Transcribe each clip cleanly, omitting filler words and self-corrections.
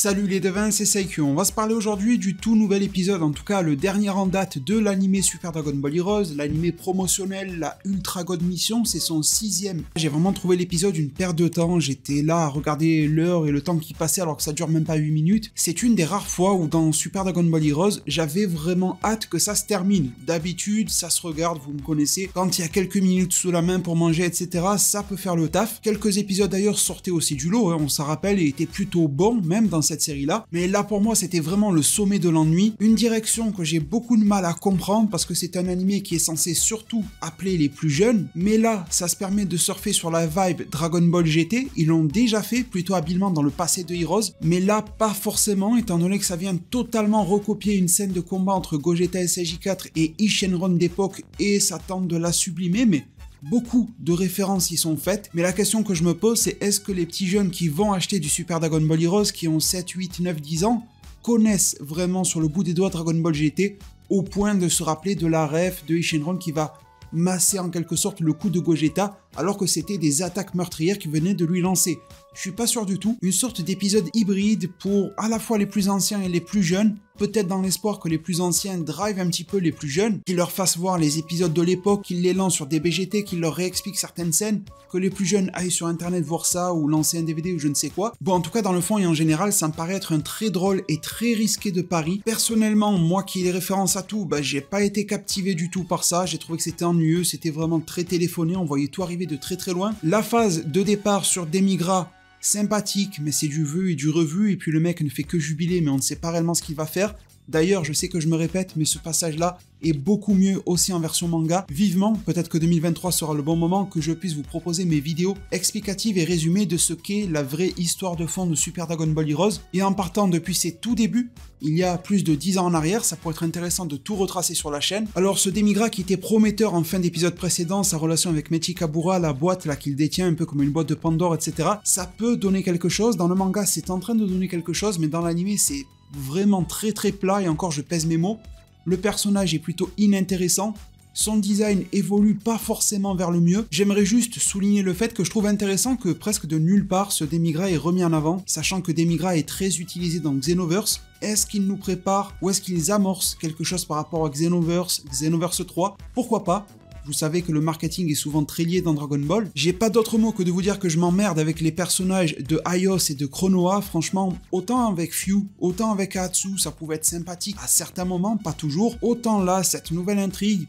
Salut les devins, c'est Saikyu. On va se parler aujourd'hui du tout nouvel épisode, en tout cas le dernier en date de l'anime Super Dragon Ball Heroes, l'anime promotionnel, la Ultra God Mission, c'est son 6ème. J'ai vraiment trouvé l'épisode une perte de temps, j'étais là à regarder l'heure et le temps qui passait alors que ça dure même pas 8 minutes. C'est une des rares fois où dans Super Dragon Ball Heroes, j'avais vraiment hâte que ça se termine. D'habitude, ça se regarde, vous me connaissez, quand il y a quelques minutes sous la main pour manger, etc., ça peut faire le taf. Quelques épisodes d'ailleurs sortaient aussi du lot, on s'en rappelle, et étaient plutôt bons, même dans cette série-là. Mais là, pour moi, c'était vraiment le sommet de l'ennui. Une direction que j'ai beaucoup de mal à comprendre parce que c'est un animé qui est censé surtout appeler les plus jeunes. Mais là, ça se permet de surfer sur la vibe Dragon Ball GT. Ils l'ont déjà fait plutôt habilement dans le passé de Heroes. Mais là, pas forcément, étant donné que ça vient totalement recopier une scène de combat entre Gogeta SJ4 et Ishenron d'époque et ça tente de la sublimer, mais beaucoup de références y sont faites, mais la question que je me pose, c'est est-ce que les petits jeunes qui vont acheter du Super Dragon Ball Heroes, qui ont 7, 8, 9, 10 ans, connaissent vraiment sur le bout des doigts Dragon Ball GT, au point de se rappeler de la ref de Ishenron qui va masser en quelque sorte le coup de Gogeta, alors que c'était des attaques meurtrières qui venaient de lui lancer. Je suis pas sûr du tout. Une sorte d'épisode hybride pour à la fois les plus anciens et les plus jeunes, peut-être dans l'espoir que les plus anciens drivent un petit peu les plus jeunes, qu'ils leur fassent voir les épisodes de l'époque, qu'ils les lancent sur des BGT, qu'ils leur réexpliquent certaines scènes, que les plus jeunes aillent sur internet voir ça ou lancer un DVD ou je ne sais quoi. Bon, en tout cas, dans le fond et en général, ça me paraît être un très drôle et très risqué de pari. Personnellement, moi qui ai les références à tout, j'ai pas été captivé du tout par ça. J'ai trouvé que c'était ennuyeux, c'était vraiment très téléphoné, on voyait tout arriver de très très loin. La phase de départ sur Demigra, sympathique, mais c'est du vu et du revu, et puis le mec ne fait que jubiler, mais on ne sait pas réellement ce qu'il va faire. D'ailleurs, je sais que je me répète, mais ce passage-là est beaucoup mieux aussi en version manga. Vivement, peut-être que 2023 sera le bon moment que je puisse vous proposer mes vidéos explicatives et résumées de ce qu'est la vraie histoire de fond de Super Dragon Ball Heroes. Et en partant depuis ses tout débuts, il y a plus de 10 ans en arrière, ça pourrait être intéressant de tout retracer sur la chaîne. Alors ce Demigra qui était prometteur en fin d'épisode précédent, sa relation avec Mechi Kabura, la boîte là qu'il détient un peu comme une boîte de Pandore, etc. Ça peut donner quelque chose. Dans le manga, c'est en train de donner quelque chose, mais dans l'anime, c'est vraiment très très plat, et encore je pèse mes mots. Le personnage est plutôt inintéressant, son design évolue pas forcément vers le mieux. J'aimerais juste souligner le fait que je trouve intéressant que presque de nulle part ce Demigra est remis en avant, sachant que Demigra est très utilisé dans Xenoverse. Est-ce qu'ils nous préparent ou est-ce qu'ils amorcent quelque chose par rapport à Xenoverse 3? Pourquoi pas? Vous savez que le marketing est souvent très lié dans Dragon Ball. J'ai pas d'autre mot que de vous dire que je m'emmerde avec les personnages de Aios et de Chronoa. Franchement, autant avec Fyu, autant avec Atsu, ça pouvait être sympathique à certains moments, pas toujours. Autant là, cette nouvelle intrigue,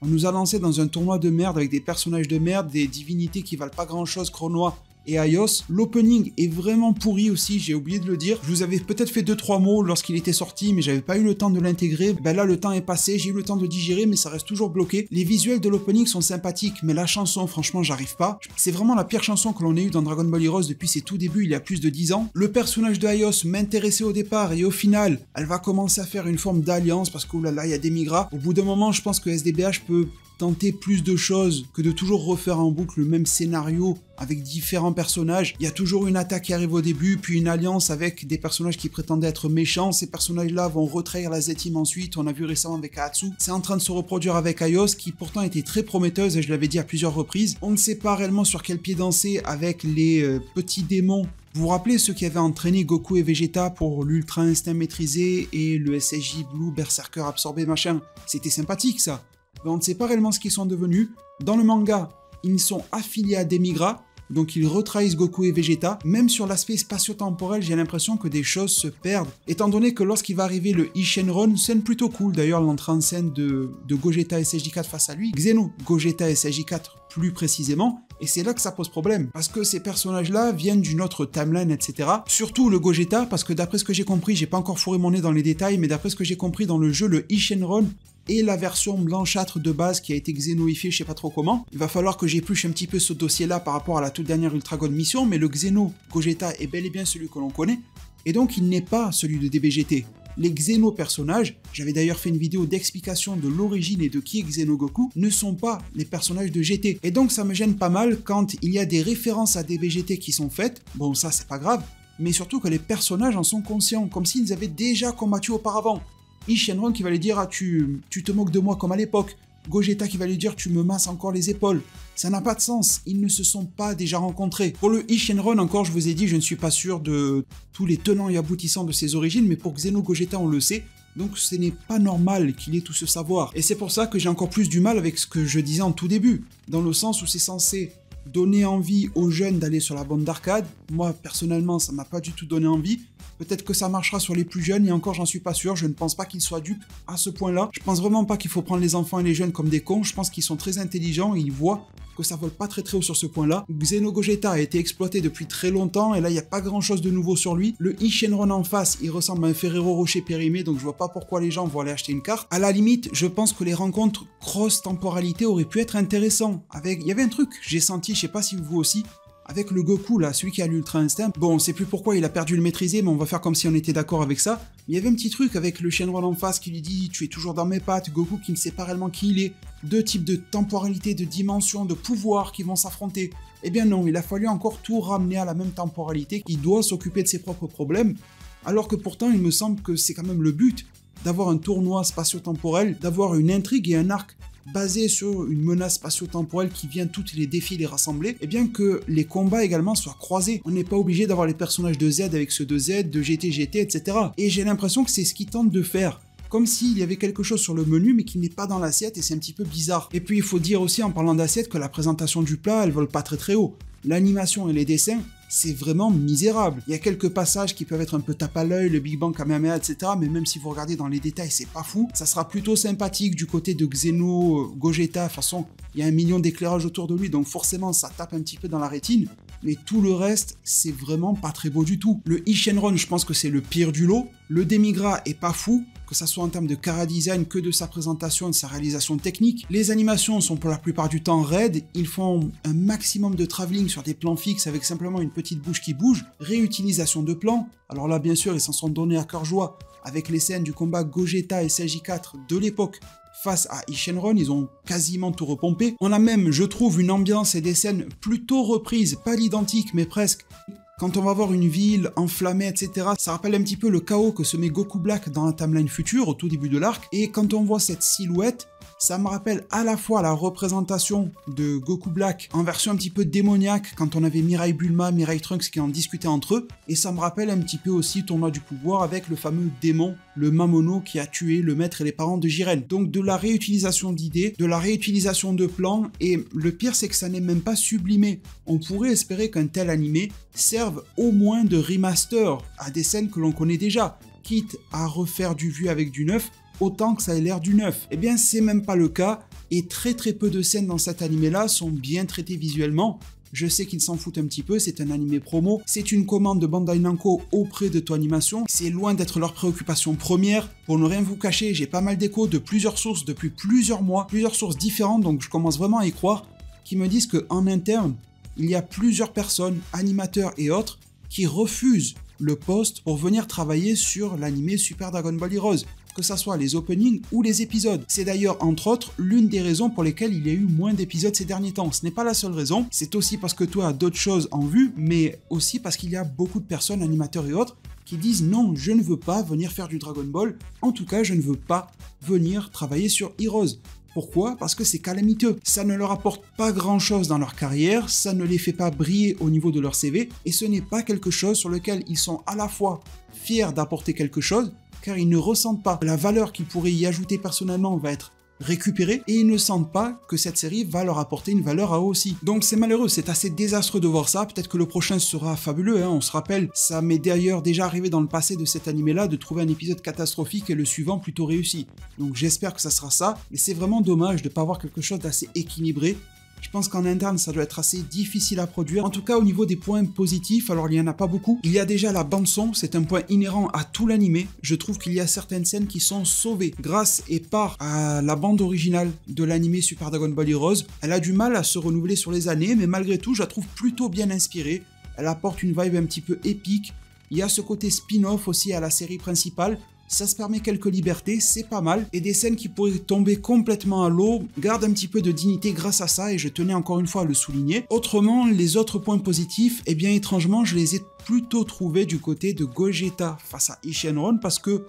on nous a lancé dans un tournoi de merde avec des personnages de merde, des divinités qui valent pas grand chose, Chronoa et Aios. L'opening est vraiment pourri aussi, j'ai oublié de le dire. Je vous avais peut-être fait 2-3 mots lorsqu'il était sorti, mais j'avais pas eu le temps de l'intégrer. Là, le temps est passé, j'ai eu le temps de digérer, mais ça reste toujours bloqué. Les visuels de l'opening sont sympathiques, mais la chanson, franchement, j'arrive pas. C'est vraiment la pire chanson que l'on ait eue dans Dragon Ball Heroes depuis ses tout débuts, il y a plus de 10 ans. Le personnage de Aios m'intéressait au départ, et au final, elle va commencer à faire une forme d'alliance, parce que oulala, il y a des migras. Au bout d'un moment, je pense que SDBH peut tenter plus de choses que de toujours refaire en boucle le même scénario avec différents personnages. Il y a toujours une attaque qui arrive au début, puis une alliance avec des personnages qui prétendaient être méchants. Ces personnages-là vont retrahir la Z-Team ensuite. On a vu récemment avec Atsu. C'est en train de se reproduire avec Aios, qui pourtant était très prometteuse, et je l'avais dit à plusieurs reprises. On ne sait pas réellement sur quel pied danser avec les petits démons. Vous vous rappelez ceux qui avaient entraîné Goku et Vegeta pour l'Ultra Instinct maîtrisé et le SSJ Blue Berserker absorbé machin? C'était sympathique ça. Mais on ne sait pas réellement ce qu'ils sont devenus. Dans le manga, ils sont affiliés à Demigra, donc ils retrahissent Goku et Vegeta. Même sur l'aspect spatio-temporel, j'ai l'impression que des choses se perdent. Étant donné que lorsqu'il va arriver le Ishenron, scène plutôt cool d'ailleurs, l'entrée en scène de Gogeta SJ4 face à lui, Xeno Gogeta SJ4 plus précisément, et c'est là que ça pose problème, parce que ces personnages-là viennent d'une autre timeline, etc. Surtout le Gogeta, parce que d'après ce que j'ai compris, j'ai pas encore fourré mon nez dans les détails, mais d'après ce que j'ai compris dans le jeu, le Ishenron et la version blanchâtre de base qui a été xénoifiée, je sais pas trop comment. Il va falloir que j'épluche un petit peu ce dossier-là par rapport à la toute dernière Ultra God Mission, mais le Xeno Gogeta est bel et bien celui que l'on connaît, et donc il n'est pas celui de DBGT. Les Xeno personnages, j'avais d'ailleurs fait une vidéo d'explication de l'origine et de qui est Xenogoku, ne sont pas les personnages de GT. Et donc ça me gêne pas mal quand il y a des références à DBGT qui sont faites, bon ça c'est pas grave, mais surtout que les personnages en sont conscients, comme s'ils avaient déjà combattu auparavant. Ishenron qui va lui dire « Ah, tu te moques de moi comme à l'époque ». Gogeta qui va lui dire tu me masses encore les épaules. Ça n'a pas de sens, ils ne se sont pas déjà rencontrés. Pour le Ishenron encore, je vous ai dit, je ne suis pas sûr de tous les tenants et aboutissants de ses origines, mais pour Xeno Gogeta on le sait. Donc ce n'est pas normal qu'il ait tout ce savoir. Et c'est pour ça que j'ai encore plus du mal avec ce que je disais en tout début, dans le sens où c'est censé donner envie aux jeunes d'aller sur la bande d'arcade. Moi, personnellement, ça m'a pas du tout donné envie. Peut-être que ça marchera sur les plus jeunes, et encore, j'en suis pas sûr. Je ne pense pas qu'ils soient dupes à ce point-là. Je pense vraiment pas qu'il faut prendre les enfants et les jeunes comme des cons. Je pense qu'ils sont très intelligents et ils voient que ça vole pas très haut sur ce point-là. Xeno Gogeta a été exploité depuis très longtemps, et là, il n'y a pas grand-chose de nouveau sur lui. Le Ishenron en face, il ressemble à un Ferrero Rocher périmé, donc je vois pas pourquoi les gens vont aller acheter une carte. À la limite, je pense que les rencontres cross-temporalité auraient pu être intéressants. Il y avait un truc, j'ai senti, je sais pas si vous aussi, avec le Goku là, celui qui a l'Ultra Instinct. Bon, on sait plus pourquoi il a perdu le maîtriser, mais on va faire comme si on était d'accord avec ça. Il y avait un petit truc avec le Shenron en face qui lui dit « Tu es toujours dans mes pattes », Goku qui ne sait pas réellement qui il est. Deux types de temporalité, de dimension, de pouvoir qui vont s'affronter. Eh bien non, il a fallu encore tout ramener à la même temporalité. Il doit s'occuper de ses propres problèmes, alors que pourtant il me semble que c'est quand même le but d'avoir un tournoi spatio-temporel, d'avoir une intrigue et un arc basé sur une menace spatio-temporelle qui vient tous les défis les rassembler, et bien que les combats également soient croisés. On n'est pas obligé d'avoir les personnages de Z avec ceux de Z, de GT, etc. Et j'ai l'impression que c'est ce qu'ils tentent de faire. Comme s'il y avait quelque chose sur le menu mais qui n'est pas dans l'assiette, et c'est un petit peu bizarre. Et puis il faut dire aussi en parlant d'assiette que la présentation du plat, elle vole pas très haut. L'animation et les dessins, c'est vraiment misérable. Il y a quelques passages qui peuvent être un peu tape à l'œil, le Big Bang Kamehameha, etc. Mais même si vous regardez dans les détails, c'est pas fou. Ça sera plutôt sympathique du côté de Xeno Gogeta. De toute façon, il y a 1 million d'éclairages autour de lui, donc forcément, ça tape un petit peu dans la rétine. Mais tout le reste, c'est vraiment pas très beau du tout. Le Ishenron, je pense que c'est le pire du lot. Le Demigra est pas fou, que ça soit en termes de chara-design que de sa présentation et de sa réalisation technique. Les animations sont pour la plupart du temps raides, ils font un maximum de travelling sur des plans fixes avec simplement une petite bouche qui bouge, réutilisation de plans. Alors là, bien sûr, ils s'en sont donnés à cœur joie avec les scènes du combat Gogeta et Seiji 4 de l'époque face à Ishenron, ils ont quasiment tout repompé. On a même, je trouve, une ambiance et des scènes plutôt reprises, pas l'identique, mais presque. Quand on va voir une ville enflammée, etc., ça rappelle un petit peu le chaos que se met Goku Black dans la timeline future, au tout début de l'arc. Et quand on voit cette silhouette, ça me rappelle à la fois la représentation de Goku Black en version un petit peu démoniaque, quand on avait Mirai Bulma, Mirai Trunks qui en discutaient entre eux, et ça me rappelle un petit peu aussi Tournoi du pouvoir avec le fameux démon, le Mamono qui a tué le maître et les parents de Jiren. Donc de la réutilisation d'idées, de la réutilisation de plans, et le pire c'est que ça n'est même pas sublimé. On pourrait espérer qu'un tel animé serve au moins de remaster à des scènes que l'on connaît déjà, quitte à refaire du vu avec du neuf, autant que ça ait l'air du neuf. Eh bien c'est même pas le cas, et très peu de scènes dans cet animé là sont bien traitées visuellement. Je sais qu'ils s'en foutent un petit peu, c'est un animé promo, c'est une commande de Bandai Namco auprès de Toei Animation, c'est loin d'être leur préoccupation première. Pour ne rien vous cacher, j'ai pas mal d'échos de plusieurs sources depuis plusieurs mois, plusieurs sources différentes, donc je commence vraiment à y croire, qui me disent qu'en interne, il y a plusieurs personnes, animateurs et autres, qui refusent le poste pour venir travailler sur l'animé Super Dragon Ball Heroes, que ça soit les openings ou les épisodes. C'est d'ailleurs entre autres l'une des raisons pour lesquelles il y a eu moins d'épisodes ces derniers temps. Ce n'est pas la seule raison, c'est aussi parce que toi as d'autres choses en vue, mais aussi parce qu'il y a beaucoup de personnes, animateurs et autres, qui disent non, je ne veux pas venir faire du Dragon Ball, en tout cas je ne veux pas venir travailler sur Heroes. Pourquoi ? Parce que c'est calamiteux. Ça ne leur apporte pas grand-chose dans leur carrière, ça ne les fait pas briller au niveau de leur CV, et ce n'est pas quelque chose sur lequel ils sont à la fois fiers d'apporter quelque chose, car ils ne ressentent pas que la valeur qu'ils pourraient y ajouter personnellement va être récupérée, et ils ne sentent pas que cette série va leur apporter une valeur à eux aussi. Donc c'est malheureux, c'est assez désastreux de voir ça. Peut-être que le prochain sera fabuleux, hein. On se rappelle, ça m'est d'ailleurs déjà arrivé dans le passé de cet animé-là de trouver un épisode catastrophique et le suivant plutôt réussi. Donc j'espère que ça sera ça, mais c'est vraiment dommage de ne pas avoir quelque chose d'assez équilibré. Je pense qu'en interne, ça doit être assez difficile à produire. En tout cas, au niveau des points positifs, alors il n'y en a pas beaucoup. Il y a déjà la bande-son, c'est un point inhérent à tout l'animé. Je trouve qu'il y a certaines scènes qui sont sauvées grâce et par à la bande originale de l'animé Super Dragon Ball Heroes. Elle a du mal à se renouveler sur les années, mais malgré tout, je la trouve plutôt bien inspirée. Elle apporte une vibe un petit peu épique. Il y a ce côté spin-off aussi à la série principale. Ça se permet quelques libertés, c'est pas mal, et des scènes qui pourraient tomber complètement à l'eau gardent un petit peu de dignité grâce à ça, et je tenais encore une fois à le souligner. Autrement, les autres points positifs, eh bien étrangement, je les ai plutôt trouvés du côté de Gogeta face à Ishenron, parce que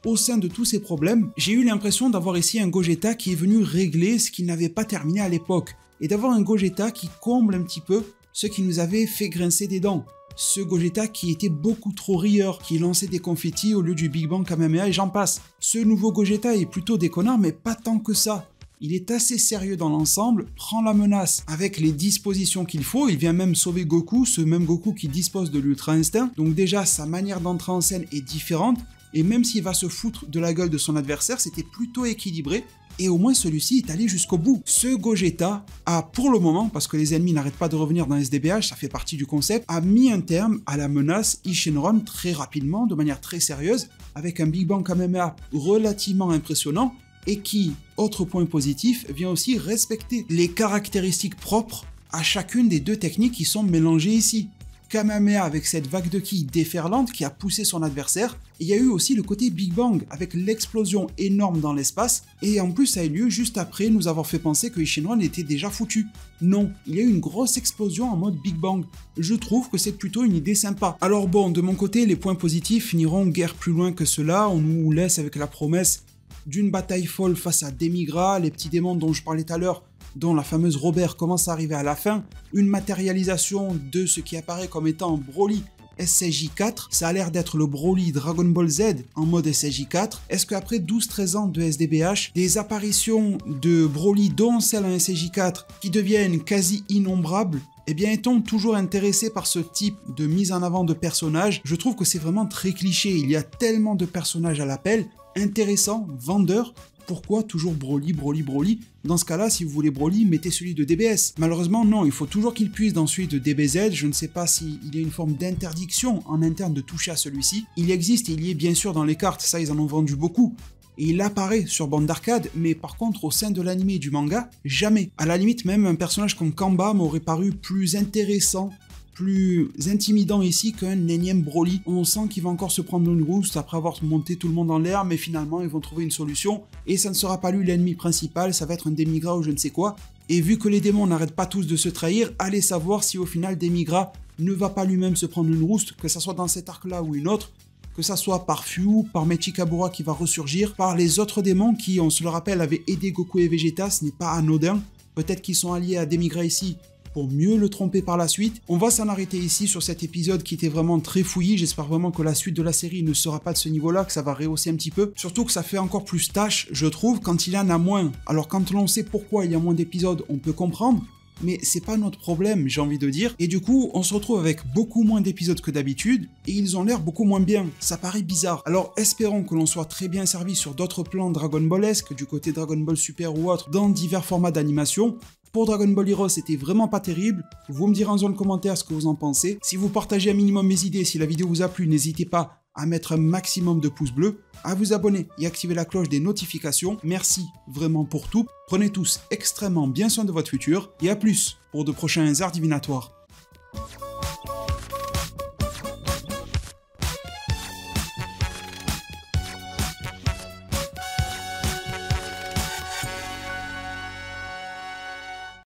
au sein de tous ces problèmes, j'ai eu l'impression d'avoir ici un Gogeta qui est venu régler ce qu'il n'avait pas terminé à l'époque, et d'avoir un Gogeta qui comble un petit peu ce qui nous avait fait grincer des dents. Ce Gogeta qui était beaucoup trop rieur, qui lançait des confettis au lieu du Big Bang Kamehameha et j'en passe. Ce nouveau Gogeta est plutôt déconnant, mais pas tant que ça. Il est assez sérieux dans l'ensemble, prend la menace avec les dispositions qu'il faut, il vient même sauver Goku, ce même Goku qui dispose de l'Ultra Instinct, donc déjà sa manière d'entrer en scène est différente, et même s'il va se foutre de la gueule de son adversaire, c'était plutôt équilibré, et au moins celui-ci est allé jusqu'au bout. Ce Gogeta a pour le moment, parce que les ennemis n'arrêtent pas de revenir dans SDBH, ça fait partie du concept, a mis un terme à la menace Ishinron très rapidement, de manière très sérieuse, avec un Big Bang Kamehameha relativement impressionnant, et qui, autre point positif, vient aussi respecter les caractéristiques propres à chacune des deux techniques qui sont mélangées ici. Kamehameha avec cette vague de ki déferlante qui a poussé son adversaire, et il y a eu aussi le côté Big Bang avec l'explosion énorme dans l'espace, et en plus ça a eu lieu juste après nous avoir fait penser que Ishinron était déjà foutu. Non, il y a eu une grosse explosion en mode Big Bang. Je trouve que c'est plutôt une idée sympa. Alors bon, de mon côté, les points positifs n'iront guère plus loin que cela, on nous laisse avec la promesse d'une bataille folle face à Demigra, les petits démons dont je parlais tout à l'heure, dont la fameuse Robert commence à arriver à la fin, une matérialisation de ce qui apparaît comme étant Broly SSJ4, ça a l'air d'être le Broly Dragon Ball Z en mode SSJ4. Est-ce qu'après 12-13 ans de SDBH, des apparitions de Broly dont celle en SSJ4 qui deviennent quasi innombrables, eh bien est-on toujours intéressé par ce type de mise en avant de personnages? Je trouve que c'est vraiment très cliché, il y a tellement de personnages à l'appel, intéressants, vendeurs. Pourquoi toujours Broly, Broly, Broly? Dans ce cas-là, si vous voulez Broly, mettez celui de DBS. Malheureusement, non, il faut toujours qu'il puisse dans celui de DBZ. Je ne sais pas s'il y a une forme d'interdiction en interne de toucher à celui-ci. Il existe et il y est bien sûr dans les cartes, ça ils en ont vendu beaucoup. Et il apparaît sur bande d'arcade, mais par contre au sein de l'anime et du manga, jamais. À la limite, même un personnage comme Kamba m'aurait paru plus intéressant, plus intimidant ici qu'un énième Broly. On sent qu'il va encore se prendre une rousse après avoir monté tout le monde en l'air, mais finalement ils vont trouver une solution, et ça ne sera pas lui l'ennemi principal, ça va être un Demigra ou je ne sais quoi. Et vu que les démons n'arrêtent pas tous de se trahir, allez savoir si au final Demigra ne va pas lui-même se prendre une rousse, que ça soit dans cet arc-là ou une autre, que ça soit par Fyu, par Mechikabura qui va ressurgir, par les autres démons qui, on se le rappelle, avaient aidé Goku et Vegeta, ce n'est pas anodin. Peut-être qu'ils sont alliés à Demigra ici pour mieux le tromper par la suite. On va s'en arrêter ici sur cet épisode qui était vraiment très fouillis. J'espère vraiment que la suite de la série ne sera pas de ce niveau-là, que ça va rehausser un petit peu. Surtout que ça fait encore plus tâche, je trouve, quand il y en a moins. Alors quand l'on sait pourquoi il y a moins d'épisodes, on peut comprendre. Mais c'est pas notre problème, j'ai envie de dire. Et du coup, on se retrouve avec beaucoup moins d'épisodes que d'habitude, et ils ont l'air beaucoup moins bien. Ça paraît bizarre. Alors espérons que l'on soit très bien servi sur d'autres plans Dragon Ballesques, du côté Dragon Ball Super ou autre, dans divers formats d'animation. Pour Dragon Ball Heroes, c'était vraiment pas terrible. Vous me direz en zone commentaire ce que vous en pensez. Si vous partagez un minimum mes idées, si la vidéo vous a plu, n'hésitez pas à mettre un maximum de pouces bleus, à vous abonner et activer la cloche des notifications. Merci vraiment pour tout. Prenez tous extrêmement bien soin de votre futur et à plus pour de prochains arts divinatoires.